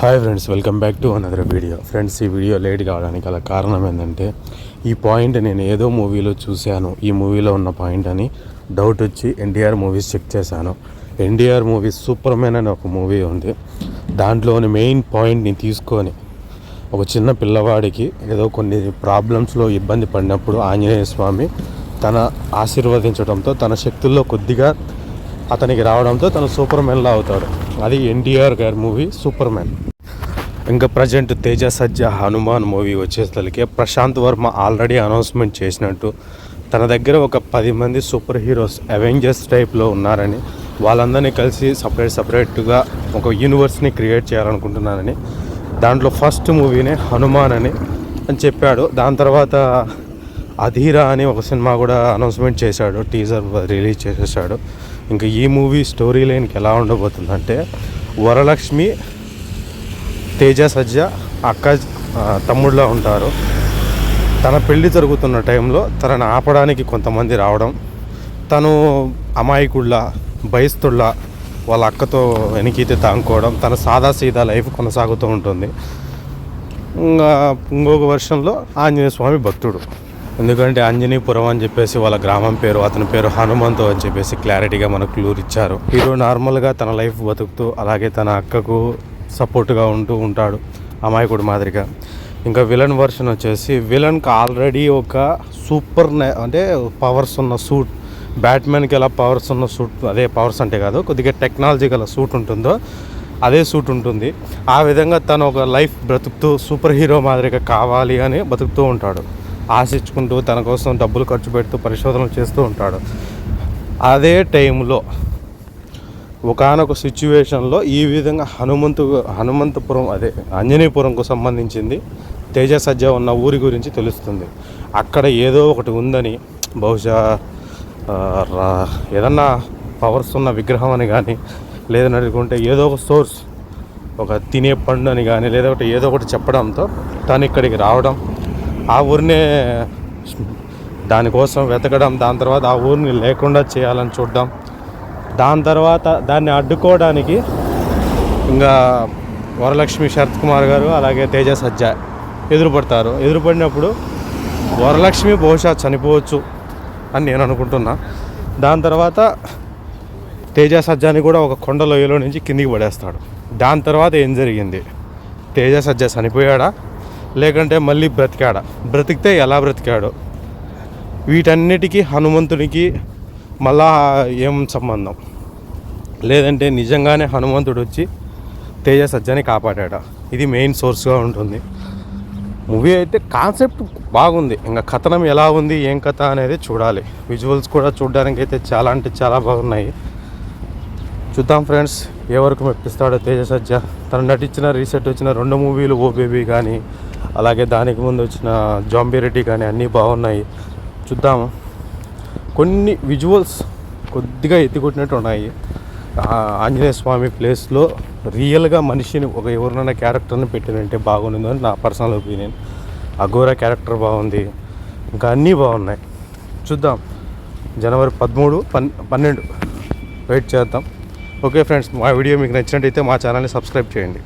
Hi friends, welcome back to another video. Friends, ఈ video late కావడానికి గల కారణం ఏంటంటే ఈ పాయింట్ నేను ఏదో మూవీలో చూశాను, ఈ మూవీలో ఉన్న పాయింట్ అని డౌట్ వచ్చి ఎన్టీఆర్ మూవీస్ చెక్ చేశాను. ఎన్టీఆర్ మూవీస్ సూపర్ మ్యాన్ అనే ఒక మూవీ ఉంది. దాంట్లోని మెయిన్ పాయింట్ని తీసుకొని ఒక చిన్న పిల్లవాడికి ఏదో కొన్ని ప్రాబ్లమ్స్లో ఇబ్బంది పడినప్పుడు ఆంజనేయ స్వామి తన ఆశీర్వదించడంతో తన శక్తుల్లో కొద్దిగా అతనికి రావడంతో తను సూపర్ మ్యాన్లా అవుతాడు. అది ఎన్టీఆర్ గారి మూవీ సూపర్ మ్యాన్. ఇంకా ప్రజెంట్ తేజ సజ్జా హనుమాన్ మూవీ వచ్చేసరికి ప్రశాంత్ వర్మ ఆల్రెడీ అనౌన్స్మెంట్ చేసినట్టు తన దగ్గర ఒక 10 మంది సూపర్ హీరోస్ అవెంజర్స్ టైప్లో ఉన్నారని, వాళ్ళందరినీ కలిసి సపరేట్గా ఒక యూనివర్స్ని క్రియేట్ చేయాలనుకుంటున్నారని, దాంట్లో ఫస్ట్ మూవీనే హనుమాన్ అని చెప్పాడు. దాని తర్వాత అధీరా అని ఒక సినిమా కూడా అనౌన్స్మెంట్ చేశాడు, టీజర్ రిలీజ్ చేసేసాడు. ఇంకా ఈ మూవీ స్టోరీ లైన్కి ఎలా ఉండబోతుందంటే, వరలక్ష్మి తేజ సజ్జా అక్క తమ్ముళ్ళ ఉంటారు. తన పెళ్లి జరుగుతున్న టైంలో తనని ఆపడానికి కొంతమంది రావడం, తను అమాయకుళ్ళ భయస్తుళ్ళ వాళ్ళ అక్కతో వెనకైతే తాంకోవడం, తన సాదాసీదా లైఫ్ కొనసాగుతూ ఉంటుంది. ఇంకొక వర్షంలో ఆంజనేయ స్వామి భక్తుడు. ఎందుకంటే ఆంజనేయపురం అని చెప్పేసి వాళ్ళ గ్రామం పేరు, అతని పేరు హనుమంతు అని చెప్పేసి క్లారిటీగా మనకు క్లూర్ ఇచ్చారు. హీరో నార్మల్గా తన లైఫ్ బతుకుతూ అలాగే తన అక్కకు సపోర్ట్గా ఉంటాడు అమాయకుడు మాదిరిగా. ఇంకా విలన్ వర్షన్ వచ్చేసి విలన్కి ఆల్రెడీ ఒక అంటే పవర్స్ ఉన్న సూట్, బ్యాట్మెన్కి ఎలా పవర్స్ ఉన్న సూట్, అదే పవర్స్ అంటే కాదు, కొద్దిగా టెక్నాలజీ గల సూట్ ఉంటుందో అదే సూట్ ఉంటుంది. ఆ విధంగా తను ఒక లైఫ్ బ్రతుకుతూ సూపర్ హీరో మాదిరిగా కావాలి అని బతుకుతూ ఉంటాడు. ఆశించుకుంటూ తన కోసం డబ్బులు ఖర్చు పెడుతూ పరిశోధనలు చేస్తూ ఉంటాడు. అదే టైంలో ఒకానొక సిచ్యువేషన్లో ఈ విధంగా హనుమంతపురం అదే ఆంజనేయపురంకు సంబంధించింది తేజ సజ్జా ఉన్న ఊరి గురించి తెలుస్తుంది. అక్కడ ఏదో ఒకటి ఉందని, బహుశా ఏదన్నా పవర్స్ ఉన్న విగ్రహం అని కానీ, లేదనుకుంటే ఏదో ఒక సోర్స్, ఒక తినే పండు అని కానీ, లేదంటే ఏదో ఒకటి చెప్పడంతో తను ఇక్కడికి రావడం, ఆ ఊరినే దానికోసం వెతకడం, దాని తర్వాత ఆ ఊరిని లేకుండా చేయాలని చూడడం, దాని తర్వాత దాన్ని అడ్డుకోవడానికి ఇంకా వరలక్ష్మి శరత్ కుమార్ గారు అలాగే తేజ సజ్జా ఎదురుపడినప్పుడు వరలక్ష్మి బహుశా చనిపోవచ్చు అని నేను అనుకుంటున్నా. దాని తర్వాత తేజ సజ్జాని కూడా ఒక కొండ లోయలో నుంచి కిందికి పడేస్తాడు. దాని తర్వాత ఏం జరిగింది? తేజ సజ్జా చనిపోయాడా లేకంటే మళ్ళీ బ్రతికాడా? బ్రతికితే ఎలా బ్రతికాడు? వీటన్నిటికీ హనుమంతునికి మళ్ళా ఏం సంబంధం? లేదంటే నిజంగానే హనుమంతుడు వచ్చి తేజ సజ్జాని కాపాడా? ఇది మెయిన్ సోర్స్గా ఉంటుంది. మూవీ అయితే కాన్సెప్ట్ బాగుంది, ఇంకా కథనం ఎలా ఉంది, ఏం కథ అనేది చూడాలి. విజువల్స్ కూడా చూడడానికి అయితే చాలా అంటే చాలా బాగున్నాయి. చూద్దాం ఫ్రెండ్స్, ఏ వరకు మెప్పిస్తాడో తేజ సజ్జా. తను నటించిన రీసెంట్ వచ్చిన 2 మూవీలు ఓ బేబీ కానీ, అలాగే దానికి ముందు వచ్చిన జాంబీ రెడ్డి కానీ అన్నీ బాగున్నాయి. చూద్దాము. కొన్ని విజువల్స్ కొద్దిగా ఎత్తికొట్టినట్టు ఉన్నాయి. ఆంజనేయ స్వామి ప్లేస్లో రియల్గా మనిషిని ఒక ఎవరినైనా క్యారెక్టర్ని పెట్టినంటే బాగుంది అని నా పర్సనల్ ఒపీనియన్. అఘోరా క్యారెక్టర్ బాగుంది, ఇంకా అన్నీ బాగున్నాయి. చూద్దాం. జనవరి 13, 12 వెయిట్ చేద్దాం. ఓకే ఫ్రెండ్స్, మా వీడియో మీకు నచ్చినట్టయితే మా ఛానల్ని సబ్స్క్రైబ్ చేయండి.